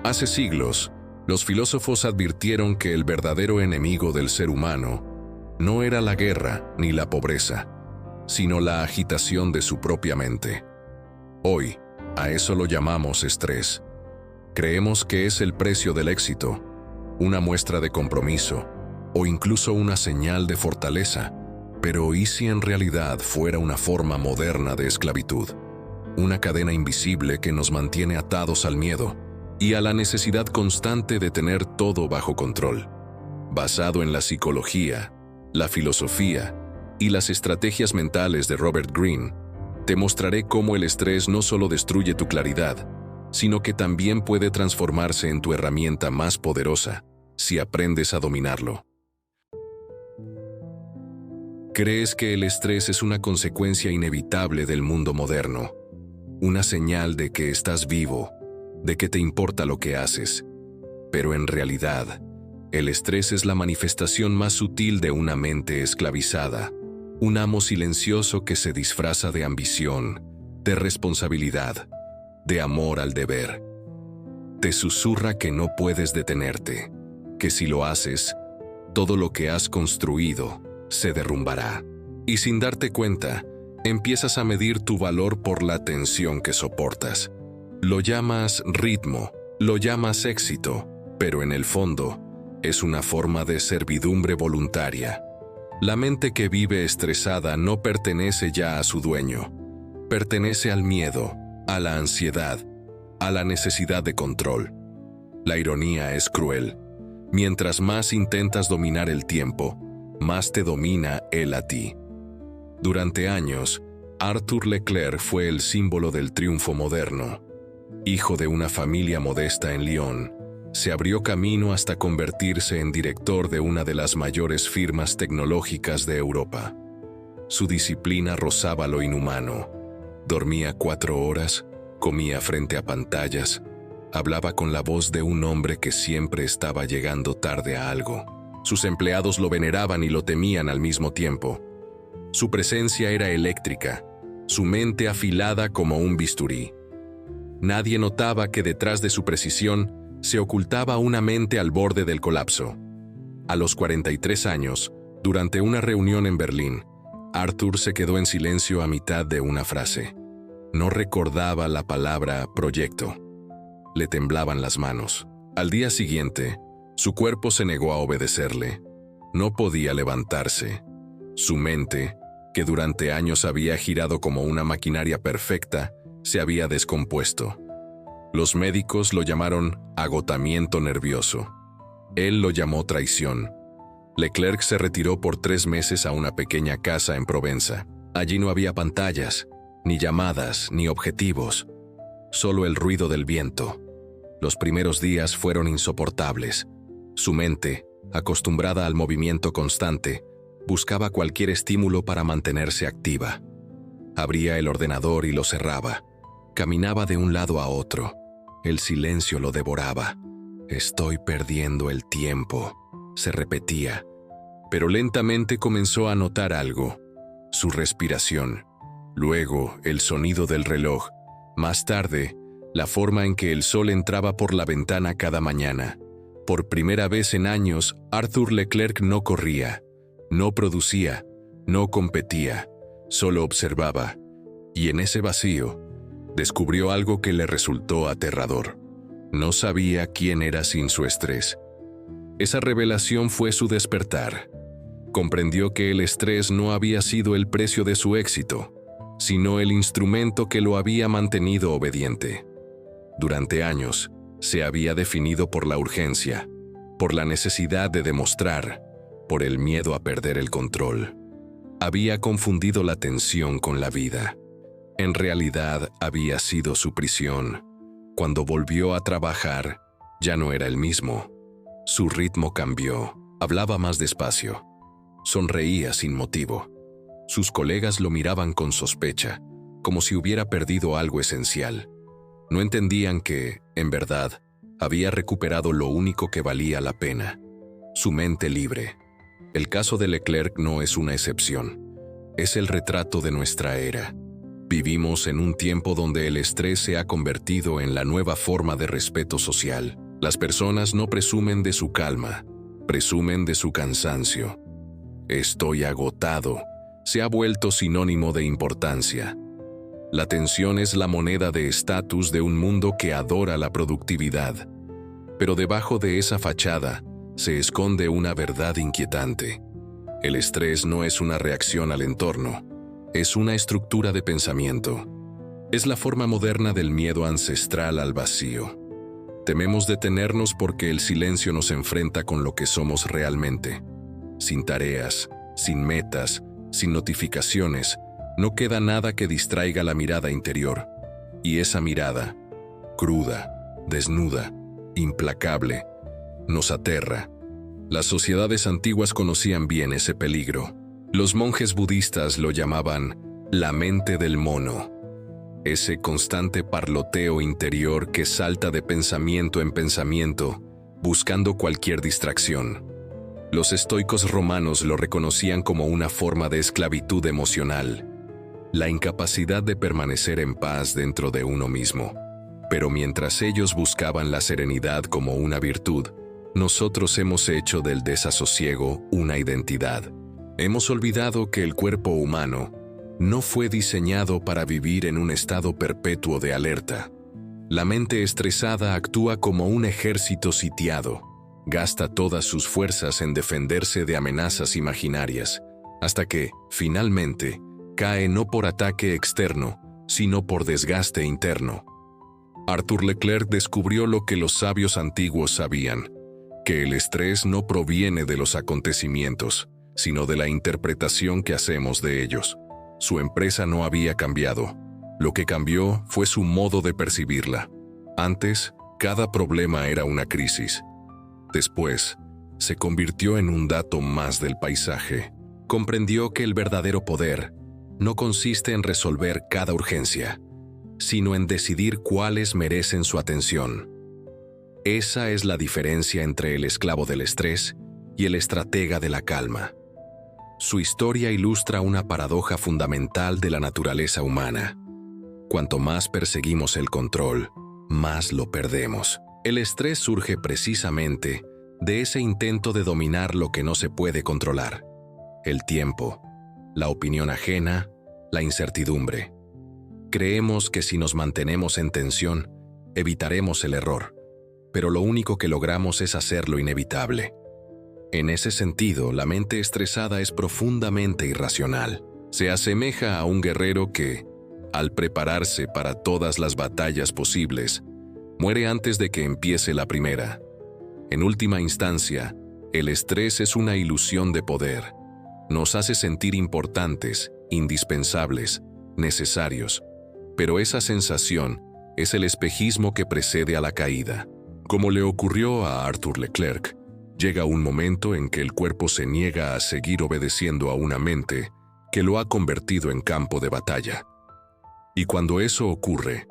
Hace siglos, los filósofos advirtieron que el verdadero enemigo del ser humano no era la guerra ni la pobreza, sino la agitación de su propia mente. Hoy, a eso lo llamamos estrés. Creemos que es el precio del éxito, una muestra de compromiso o incluso una señal de fortaleza, pero ¿y si en realidad fuera una forma moderna de esclavitud? Una cadena invisible que nos mantiene atados al miedo y a la necesidad constante de tener todo bajo control. Basado en la psicología, la filosofía y las estrategias mentales de Robert Greene, te mostraré cómo el estrés no solo destruye tu claridad, sino que también puede transformarse en tu herramienta más poderosa si aprendes a dominarlo. ¿Crees que el estrés es una consecuencia inevitable del mundo moderno? Una señal de que estás vivo, de que te importa lo que haces. Pero en realidad, el estrés es la manifestación más sutil de una mente esclavizada, un amo silencioso que se disfraza de ambición, de responsabilidad, de amor al deber. Te susurra que no puedes detenerte, que si lo haces, todo lo que has construido se derrumbará. Y sin darte cuenta, empiezas a medir tu valor por la tensión que soportas. Lo llamas ritmo, lo llamas éxito, pero en el fondo es una forma de servidumbre voluntaria. La mente que vive estresada no pertenece ya a su dueño. Pertenece al miedo, a la ansiedad, a la necesidad de control. La ironía es cruel. Mientras más intentas dominar el tiempo, más te domina él a ti. Durante años, Arthur Leclerc fue el símbolo del triunfo moderno. Hijo de una familia modesta en Lyon, se abrió camino hasta convertirse en director de una de las mayores firmas tecnológicas de Europa. Su disciplina rozaba lo inhumano. Dormía 4 horas, comía frente a pantallas, hablaba con la voz de un hombre que siempre estaba llegando tarde a algo. Sus empleados lo veneraban y lo temían al mismo tiempo. Su presencia era eléctrica, su mente afilada como un bisturí. Nadie notaba que detrás de su precisión se ocultaba una mente al borde del colapso. A los 43 años, durante una reunión en Berlín, Arthur se quedó en silencio a mitad de una frase. No recordaba la palabra proyecto. Le temblaban las manos. Al día siguiente, su cuerpo se negó a obedecerle. No podía levantarse. Su mente, que durante años había girado como una maquinaria perfecta, se había descompuesto. Los médicos lo llamaron agotamiento nervioso. Él lo llamó traición. Leclerc se retiró por 3 meses a una pequeña casa en Provenza. Allí no había pantallas, ni llamadas, ni objetivos. Solo el ruido del viento. Los primeros días fueron insoportables. Su mente, acostumbrada al movimiento constante, buscaba cualquier estímulo para mantenerse activa. Abría el ordenador y lo cerraba. Caminaba de un lado a otro. El silencio lo devoraba. Estoy perdiendo el tiempo, se repetía. Pero lentamente comenzó a notar algo. Su respiración. Luego, el sonido del reloj. Más tarde, la forma en que el sol entraba por la ventana cada mañana. Por primera vez en años, Arthur Leclerc no corría, no producía, no competía, solo observaba. Y en ese vacío, descubrió algo que le resultó aterrador. No sabía quién era sin su estrés. Esa revelación fue su despertar. Comprendió que el estrés no había sido el precio de su éxito, sino el instrumento que lo había mantenido obediente. Durante años, se había definido por la urgencia, por la necesidad de demostrar, por el miedo a perder el control. Había confundido la tensión con la vida. En realidad había sido su prisión. Cuando volvió a trabajar, ya no era el mismo. Su ritmo cambió, hablaba más despacio. Sonreía sin motivo. Sus colegas lo miraban con sospecha, como si hubiera perdido algo esencial. No entendían que, en verdad, había recuperado lo único que valía la pena: su mente libre. El caso de Leclerc no es una excepción. Es el retrato de nuestra era. Vivimos en un tiempo donde el estrés se ha convertido en la nueva forma de respeto social. Las personas no presumen de su calma, presumen de su cansancio. Estoy agotado se ha vuelto sinónimo de importancia. La tensión es la moneda de estatus de un mundo que adora la productividad. Pero debajo de esa fachada se esconde una verdad inquietante. El estrés no es una reacción al entorno, es una estructura de pensamiento. Es la forma moderna del miedo ancestral al vacío. Tememos detenernos porque el silencio nos enfrenta con lo que somos realmente. Sin tareas, sin metas, sin notificaciones, no queda nada que distraiga la mirada interior. Y esa mirada, cruda, desnuda, implacable, nos aterra. Las sociedades antiguas conocían bien ese peligro. Los monjes budistas lo llamaban la mente del mono. Ese constante parloteo interior que salta de pensamiento en pensamiento, buscando cualquier distracción. Los estoicos romanos lo reconocían como una forma de esclavitud emocional, la incapacidad de permanecer en paz dentro de uno mismo. Pero mientras ellos buscaban la serenidad como una virtud, nosotros hemos hecho del desasosiego una identidad. Hemos olvidado que el cuerpo humano no fue diseñado para vivir en un estado perpetuo de alerta. La mente estresada actúa como un ejército sitiado. Gasta todas sus fuerzas en defenderse de amenazas imaginarias, hasta que, finalmente, cae no por ataque externo, sino por desgaste interno. Arthur Leclerc descubrió lo que los sabios antiguos sabían, que el estrés no proviene de los acontecimientos, sino de la interpretación que hacemos de ellos. Su empresa no había cambiado. Lo que cambió fue su modo de percibirla. Antes, cada problema era una crisis. Después, se convirtió en un dato más del paisaje. Comprendió que el verdadero poder no consiste en resolver cada urgencia, sino en decidir cuáles merecen su atención. Esa es la diferencia entre el esclavo del estrés y el estratega de la calma. Su historia ilustra una paradoja fundamental de la naturaleza humana. Cuanto más perseguimos el control, más lo perdemos. El estrés surge precisamente de ese intento de dominar lo que no se puede controlar. El tiempo, la opinión ajena, la incertidumbre. Creemos que si nos mantenemos en tensión, evitaremos el error, pero lo único que logramos es hacerlo inevitable. En ese sentido, la mente estresada es profundamente irracional. Se asemeja a un guerrero que, al prepararse para todas las batallas posibles, muere antes de que empiece la primera. En última instancia, el estrés es una ilusión de poder. Nos hace sentir importantes, indispensables, necesarios. Pero esa sensación es el espejismo que precede a la caída. Como le ocurrió a Arthur Leclerc, llega un momento en que el cuerpo se niega a seguir obedeciendo a una mente que lo ha convertido en campo de batalla. Y cuando eso ocurre,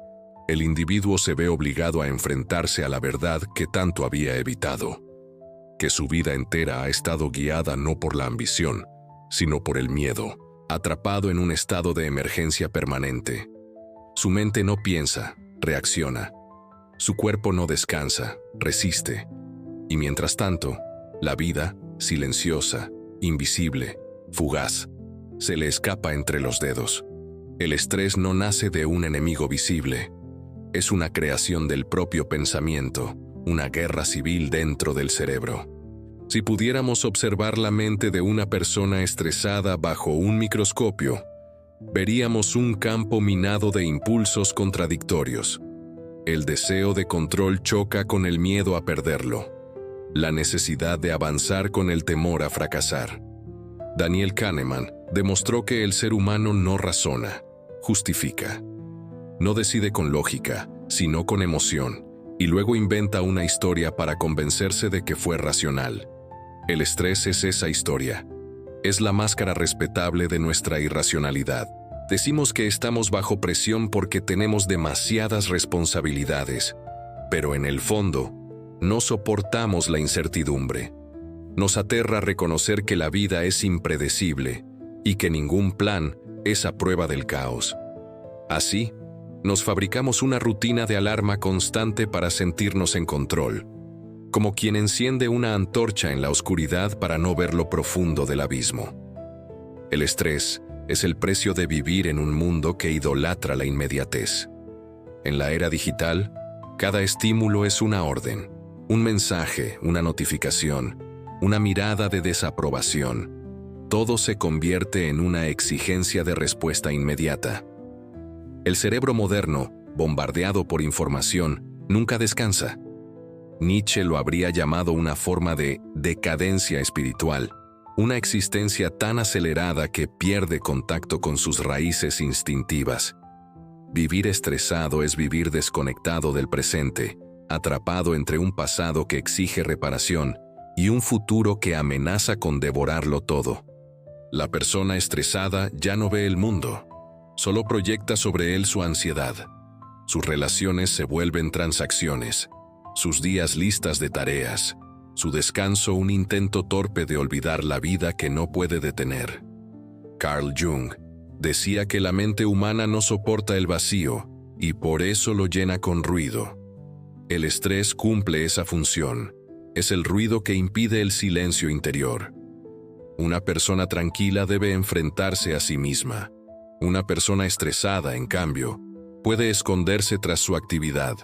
el individuo se ve obligado a enfrentarse a la verdad que tanto había evitado, que su vida entera ha estado guiada no por la ambición, sino por el miedo, atrapado en un estado de emergencia permanente. Su mente no piensa, reacciona. Su cuerpo no descansa, resiste. Y mientras tanto, la vida, silenciosa, invisible, fugaz, se le escapa entre los dedos. El estrés no nace de un enemigo visible. Es una creación del propio pensamiento, una guerra civil dentro del cerebro. Si pudiéramos observar la mente de una persona estresada bajo un microscopio, veríamos un campo minado de impulsos contradictorios. El deseo de control choca con el miedo a perderlo. La necesidad de avanzar con el temor a fracasar. Daniel Kahneman demostró que el ser humano no razona, justifica. No decide con lógica, sino con emoción, y luego inventa una historia para convencerse de que fue racional. El estrés es esa historia. Es la máscara respetable de nuestra irracionalidad. Decimos que estamos bajo presión porque tenemos demasiadas responsabilidades, pero en el fondo, no soportamos la incertidumbre. Nos aterra reconocer que la vida es impredecible y que ningún plan es a prueba del caos. Así, nos fabricamos una rutina de alarma constante para sentirnos en control, como quien enciende una antorcha en la oscuridad para no ver lo profundo del abismo. El estrés es el precio de vivir en un mundo que idolatra la inmediatez. En la era digital, cada estímulo es una orden, un mensaje, una notificación, una mirada de desaprobación. Todo se convierte en una exigencia de respuesta inmediata. El cerebro moderno, bombardeado por información, nunca descansa. Nietzsche lo habría llamado una forma de decadencia espiritual, una existencia tan acelerada que pierde contacto con sus raíces instintivas. Vivir estresado es vivir desconectado del presente, atrapado entre un pasado que exige reparación y un futuro que amenaza con devorarlo todo. La persona estresada ya no ve el mundo, solo proyecta sobre él su ansiedad. Sus relaciones se vuelven transacciones, sus días listas de tareas, su descanso un intento torpe de olvidar la vida que no puede detener. Carl Jung decía que la mente humana no soporta el vacío y por eso lo llena con ruido. El estrés cumple esa función. Es el ruido que impide el silencio interior. Una persona tranquila debe enfrentarse a sí misma. Una persona estresada, en cambio, puede esconderse tras su actividad.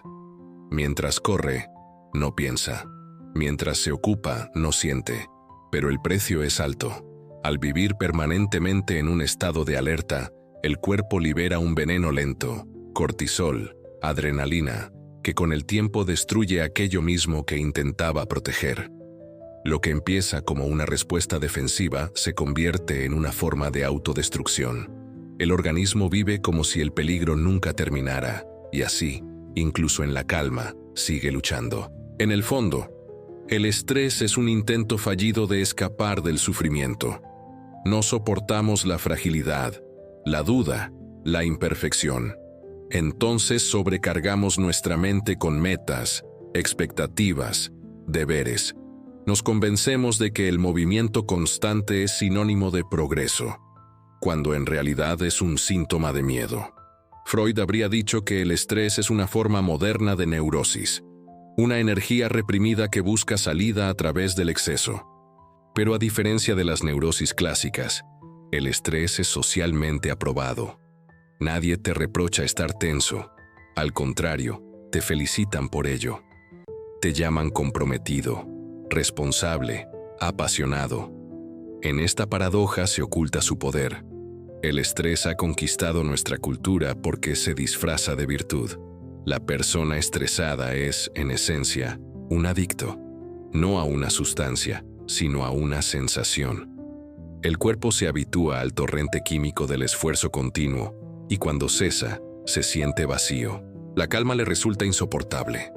Mientras corre, no piensa. Mientras se ocupa, no siente. Pero el precio es alto. Al vivir permanentemente en un estado de alerta, el cuerpo libera un veneno lento, cortisol, adrenalina, que con el tiempo destruye aquello mismo que intentaba proteger. Lo que empieza como una respuesta defensiva se convierte en una forma de autodestrucción. El organismo vive como si el peligro nunca terminara, y así, incluso en la calma, sigue luchando. En el fondo, el estrés es un intento fallido de escapar del sufrimiento. No soportamos la fragilidad, la duda, la imperfección. Entonces sobrecargamos nuestra mente con metas, expectativas, deberes. Nos convencemos de que el movimiento constante es sinónimo de progreso, cuando en realidad es un síntoma de miedo. Freud habría dicho que el estrés es una forma moderna de neurosis, una energía reprimida que busca salida a través del exceso. Pero a diferencia de las neurosis clásicas, el estrés es socialmente aprobado. Nadie te reprocha estar tenso. Al contrario, te felicitan por ello. Te llaman comprometido, responsable, apasionado. En esta paradoja se oculta su poder. El estrés ha conquistado nuestra cultura porque se disfraza de virtud. La persona estresada es, en esencia, un adicto, no a una sustancia, sino a una sensación. El cuerpo se habitúa al torrente químico del esfuerzo continuo y cuando cesa, se siente vacío. La calma le resulta insoportable.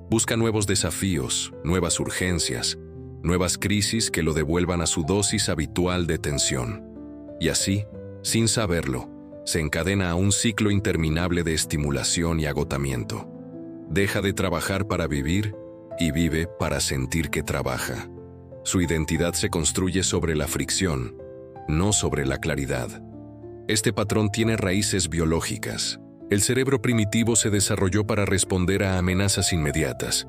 Busca nuevos desafíos, nuevas urgencias, nuevas crisis que lo devuelvan a su dosis habitual de tensión. Y así, sin saberlo, se encadena a un ciclo interminable de estimulación y agotamiento. Deja de trabajar para vivir y vive para sentir que trabaja. Su identidad se construye sobre la fricción, no sobre la claridad. Este patrón tiene raíces biológicas. El cerebro primitivo se desarrolló para responder a amenazas inmediatas,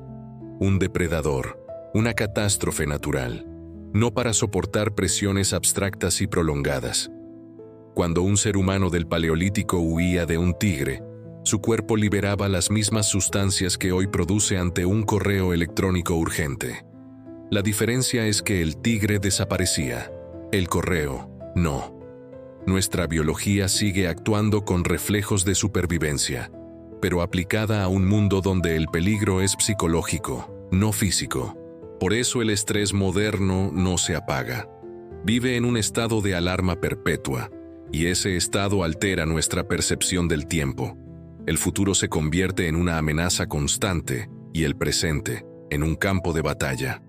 un depredador, una catástrofe natural, no para soportar presiones abstractas y prolongadas. Cuando un ser humano del Paleolítico huía de un tigre, su cuerpo liberaba las mismas sustancias que hoy produce ante un correo electrónico urgente. La diferencia es que el tigre desaparecía, el correo no. Nuestra biología sigue actuando con reflejos de supervivencia, pero aplicada a un mundo donde el peligro es psicológico, no físico. Por eso el estrés moderno no se apaga. Vive en un estado de alarma perpetua, y ese estado altera nuestra percepción del tiempo. El futuro se convierte en una amenaza constante y el presente en un campo de batalla.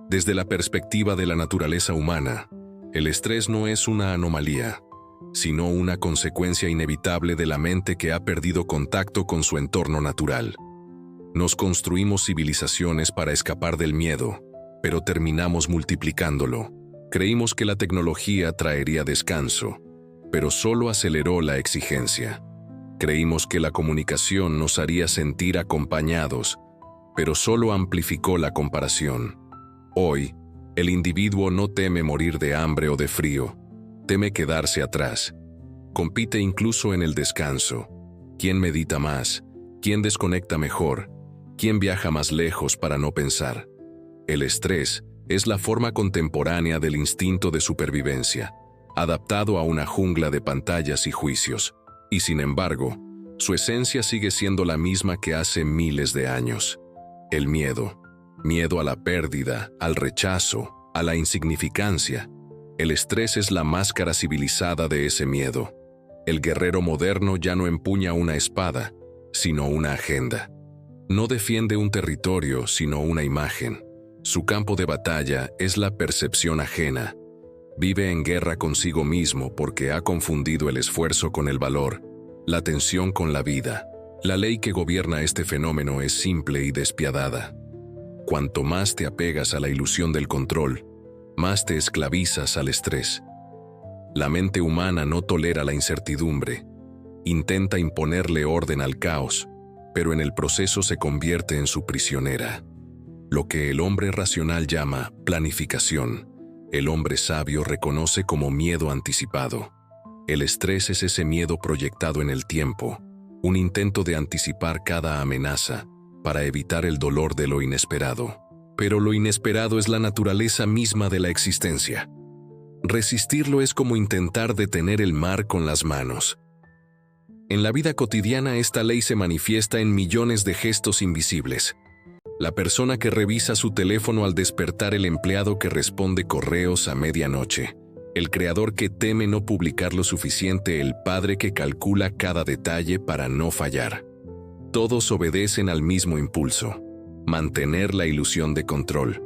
Desde la perspectiva de la naturaleza humana, el estrés no es una anomalía, sino una consecuencia inevitable de la mente que ha perdido contacto con su entorno natural. Nos construimos civilizaciones para escapar del miedo, pero terminamos multiplicándolo. Creímos que la tecnología traería descanso, pero solo aceleró la exigencia. Creímos que la comunicación nos haría sentir acompañados, pero solo amplificó la comparación. Hoy, el individuo no teme morir de hambre o de frío, teme quedarse atrás. Compite incluso en el descanso. ¿Quién medita más? ¿Quién desconecta mejor? ¿Quién viaja más lejos para no pensar? El estrés es la forma contemporánea del instinto de supervivencia, adaptado a una jungla de pantallas y juicios. Y sin embargo, su esencia sigue siendo la misma que hace miles de años. El miedo. Miedo a la pérdida, al rechazo, a la insignificancia. El estrés es la máscara civilizada de ese miedo. El guerrero moderno ya no empuña una espada, sino una agenda. No defiende un territorio, sino una imagen. Su campo de batalla es la percepción ajena. Vive en guerra consigo mismo porque ha confundido el esfuerzo con el valor, la tensión con la vida. La ley que gobierna este fenómeno es simple y despiadada. Cuanto más te apegas a la ilusión del control, más te esclavizas al estrés. La mente humana no tolera la incertidumbre. Intenta imponerle orden al caos, pero en el proceso se convierte en su prisionera. Lo que el hombre racional llama planificación, el hombre sabio reconoce como miedo anticipado. El estrés es ese miedo proyectado en el tiempo, un intento de anticipar cada amenaza para evitar el dolor de lo inesperado. Pero lo inesperado es la naturaleza misma de la existencia. Resistirlo es como intentar detener el mar con las manos. En la vida cotidiana esta ley se manifiesta en millones de gestos invisibles. La persona que revisa su teléfono al despertar, el empleado que responde correos a medianoche, el creador que teme no publicar lo suficiente, el padre que calcula cada detalle para no fallar. Todos obedecen al mismo impulso: mantener la ilusión de control.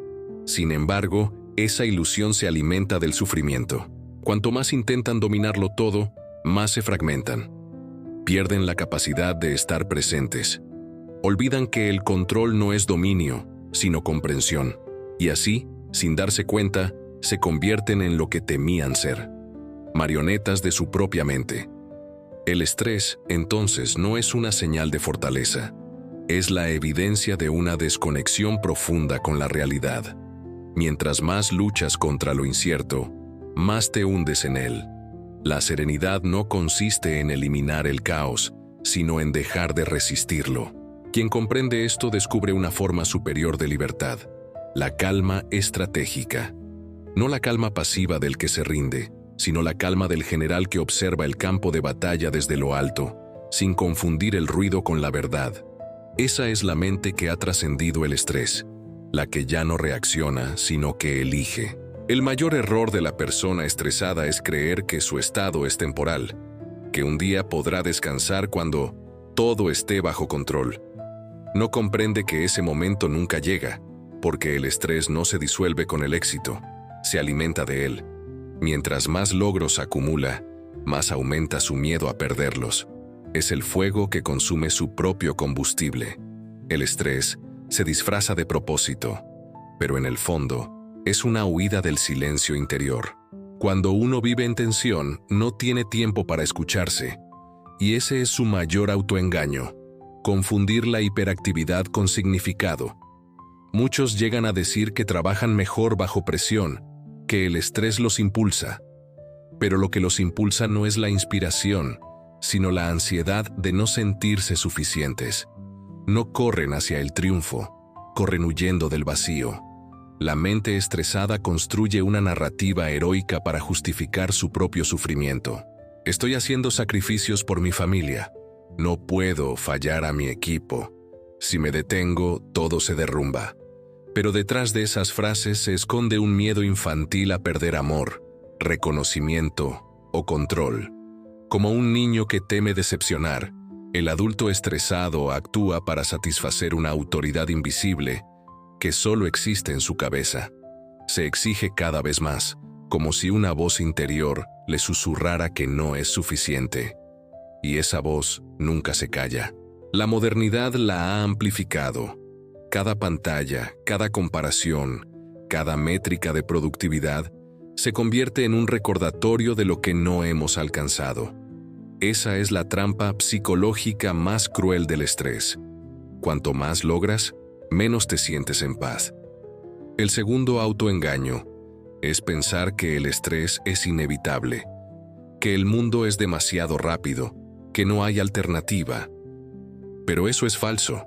Sin embargo, esa ilusión se alimenta del sufrimiento. Cuanto más intentan dominarlo todo, más se fragmentan. Pierden la capacidad de estar presentes. Olvidan que el control no es dominio, sino comprensión. Y así, sin darse cuenta, se convierten en lo que temían ser: marionetas de su propia mente. El estrés, entonces, no es una señal de fortaleza. Es la evidencia de una desconexión profunda con la realidad. Mientras más luchas contra lo incierto, más te hundes en él. La serenidad no consiste en eliminar el caos, sino en dejar de resistirlo. Quien comprende esto descubre una forma superior de libertad: la calma estratégica. No la calma pasiva del que se rinde, sino la calma del general que observa el campo de batalla desde lo alto, sin confundir el ruido con la verdad. Esa es la mente que ha trascendido el estrés, la que ya no reacciona, sino que elige. El mayor error de la persona estresada es creer que su estado es temporal, que un día podrá descansar cuando todo esté bajo control. No comprende que ese momento nunca llega, porque el estrés no se disuelve con el éxito, se alimenta de él. Mientras más logros acumula, más aumenta su miedo a perderlos. Es el fuego que consume su propio combustible. El estrés se disfraza de propósito, pero en el fondo es una huida del silencio interior. Cuando uno vive en tensión, no tiene tiempo para escucharse, y ese es su mayor autoengaño: confundir la hiperactividad con significado. Muchos llegan a decir que trabajan mejor bajo presión, que el estrés los impulsa. Pero lo que los impulsa no es la inspiración, sino la ansiedad de no sentirse suficientes. No corren hacia el triunfo, corren huyendo del vacío. La mente estresada construye una narrativa heroica para justificar su propio sufrimiento. Estoy haciendo sacrificios por mi familia. No puedo fallar a mi equipo. Si me detengo, todo se derrumba. Pero detrás de esas frases se esconde un miedo infantil a perder amor, reconocimiento o control. Como un niño que teme decepcionar, el adulto estresado actúa para satisfacer una autoridad invisible que solo existe en su cabeza. Se exige cada vez más, como si una voz interior le susurrara que no es suficiente. Y esa voz nunca se calla. La modernidad la ha amplificado. Cada pantalla, cada comparación, cada métrica de productividad se convierte en un recordatorio de lo que no hemos alcanzado. Esa es la trampa psicológica más cruel del estrés. Cuanto más logras, menos te sientes en paz. El segundo autoengaño es pensar que el estrés es inevitable, que el mundo es demasiado rápido, que no hay alternativa. Pero eso es falso.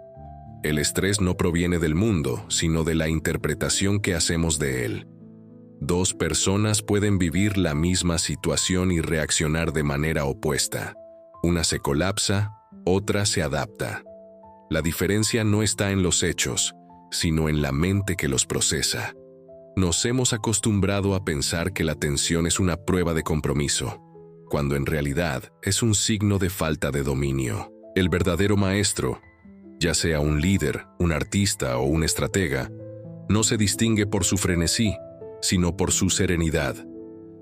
El estrés no proviene del mundo, sino de la interpretación que hacemos de él. Dos personas pueden vivir la misma situación y reaccionar de manera opuesta. Una se colapsa, otra se adapta. La diferencia no está en los hechos, sino en la mente que los procesa. Nos hemos acostumbrado a pensar que la tensión es una prueba de compromiso, cuando en realidad es un signo de falta de dominio. El verdadero maestro, ya sea un líder, un artista o un estratega, no se distingue por su frenesí, sino por su serenidad.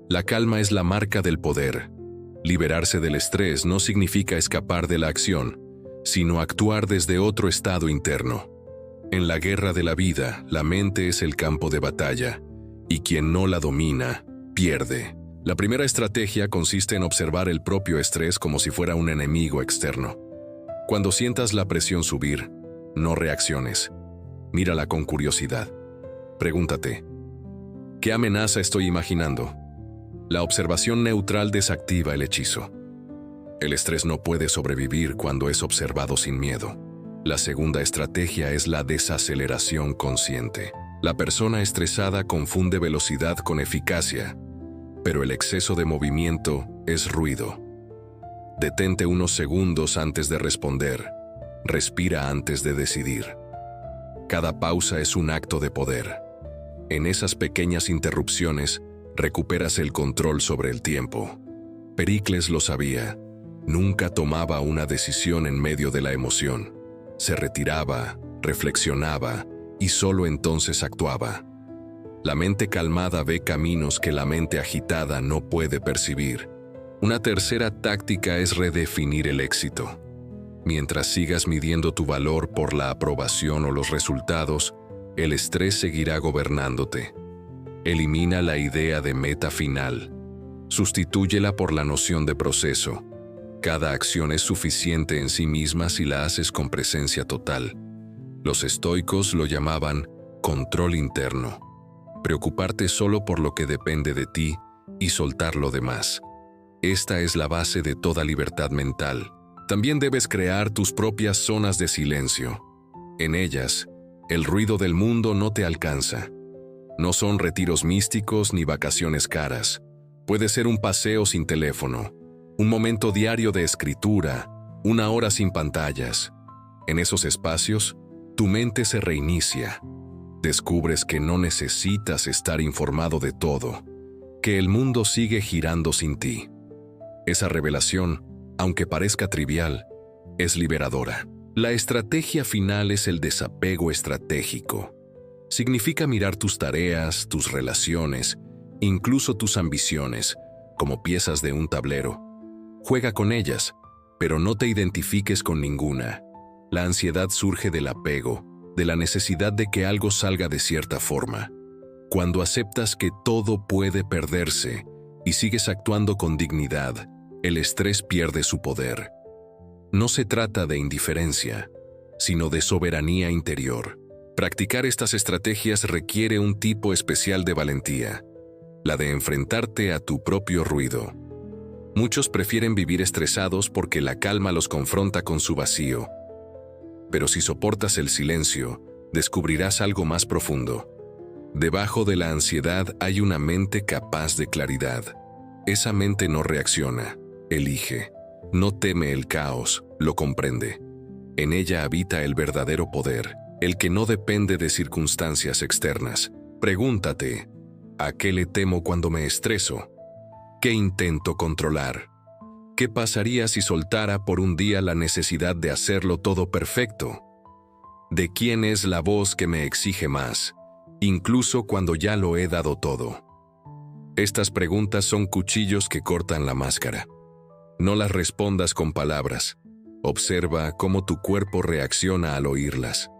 La calma es la marca del poder. Liberarse del estrés no significa escapar de la acción, sino actuar desde otro estado interno. En la guerra de la vida, la mente es el campo de batalla, y quien no la domina, pierde. La primera estrategia consiste en observar el propio estrés como si fuera un enemigo externo. Cuando sientas la presión subir, no reacciones. Mírala con curiosidad. Pregúntate, ¿qué amenaza estoy imaginando? La observación neutral desactiva el hechizo. El estrés no puede sobrevivir cuando es observado sin miedo. La segunda estrategia es la desaceleración consciente. La persona estresada confunde velocidad con eficacia, pero el exceso de movimiento es ruido. Detente unos segundos antes de responder. Respira antes de decidir. Cada pausa es un acto de poder. En esas pequeñas interrupciones, recuperas el control sobre el tiempo. Pericles lo sabía. Nunca tomaba una decisión en medio de la emoción. Se retiraba, reflexionaba y solo entonces actuaba. La mente calmada ve caminos que la mente agitada no puede percibir. Una tercera táctica es redefinir el éxito. Mientras sigas midiendo tu valor por la aprobación o los resultados, el estrés seguirá gobernándote. Elimina la idea de meta final. Sustitúyela por la noción de proceso. Cada acción es suficiente en sí misma si la haces con presencia total. Los estoicos lo llamaban control interno. Preocuparte solo por lo que depende de ti y soltar lo demás. Esta es la base de toda libertad mental. También debes crear tus propias zonas de silencio. En ellas, el ruido del mundo no te alcanza. No son retiros místicos ni vacaciones caras. Puede ser un paseo sin teléfono, un momento diario de escritura, una hora sin pantallas. En esos espacios, tu mente se reinicia. Descubres que no necesitas estar informado de todo, que el mundo sigue girando sin ti. Esa revelación, aunque parezca trivial, es liberadora. La estrategia final es el desapego estratégico. Significa mirar tus tareas, tus relaciones, incluso tus ambiciones, como piezas de un tablero. Juega con ellas, pero no te identifiques con ninguna. La ansiedad surge del apego, de la necesidad de que algo salga de cierta forma. Cuando aceptas que todo puede perderse y sigues actuando con dignidad, el estrés pierde su poder. No se trata de indiferencia, sino de soberanía interior. Practicar estas estrategias requiere un tipo especial de valentía, la de enfrentarte a tu propio ruido. Muchos prefieren vivir estresados porque la calma los confronta con su vacío. Pero si soportas el silencio, descubrirás algo más profundo. Debajo de la ansiedad hay una mente capaz de claridad. Esa mente no reacciona, elige. No teme el caos, lo comprende. En ella habita el verdadero poder, el que no depende de circunstancias externas. Pregúntate, ¿a qué le temo cuando me estreso? ¿Qué intento controlar? ¿Qué pasaría si soltara por un día la necesidad de hacerlo todo perfecto? ¿De quién es la voz que me exige más, incluso cuando ya lo he dado todo? Estas preguntas son cuchillos que cortan la máscara. No las respondas con palabras. Observa cómo tu cuerpo reacciona al oírlas.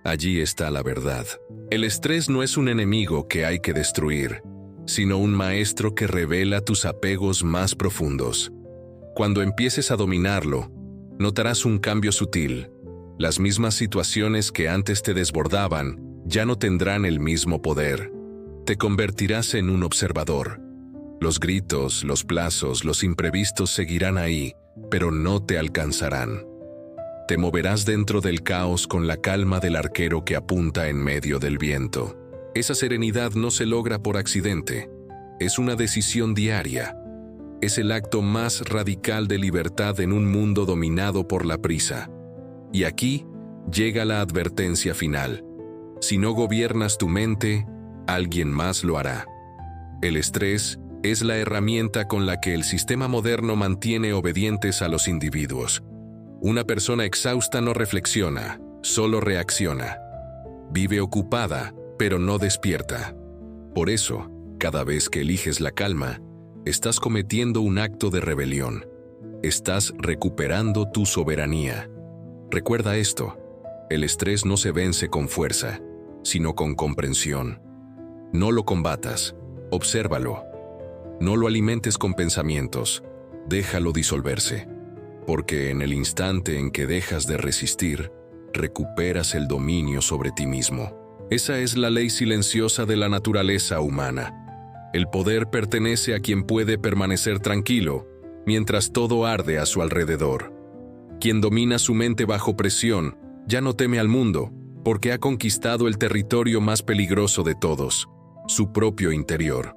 Allí está la verdad. El estrés no es un enemigo que hay que destruir, sino un maestro que revela tus apegos más profundos. Cuando empieces a dominarlo, notarás un cambio sutil. Las mismas situaciones que antes te desbordaban ya no tendrán el mismo poder. Te convertirás en un observador. Los gritos, los plazos, los imprevistos seguirán ahí, pero no te alcanzarán. Te moverás dentro del caos con la calma del arquero que apunta en medio del viento. Esa serenidad no se logra por accidente. Es una decisión diaria. Es el acto más radical de libertad en un mundo dominado por la prisa. Y aquí llega la advertencia final. Si no gobiernas tu mente, alguien más lo hará. El estrés es la herramienta con la que el sistema moderno mantiene obedientes a los individuos. Una persona exhausta no reflexiona, solo reacciona. Vive ocupada, pero no despierta. Por eso, cada vez que eliges la calma, estás cometiendo un acto de rebelión. Estás recuperando tu soberanía. Recuerda esto: el estrés no se vence con fuerza, sino con comprensión. No lo combatas, obsérvalo. No lo alimentes con pensamientos, déjalo disolverse. Porque en el instante en que dejas de resistir, recuperas el dominio sobre ti mismo. Esa es la ley silenciosa de la naturaleza humana. El poder pertenece a quien puede permanecer tranquilo, mientras todo arde a su alrededor. Quien domina su mente bajo presión, ya no teme al mundo, porque ha conquistado el territorio más peligroso de todos, su propio interior.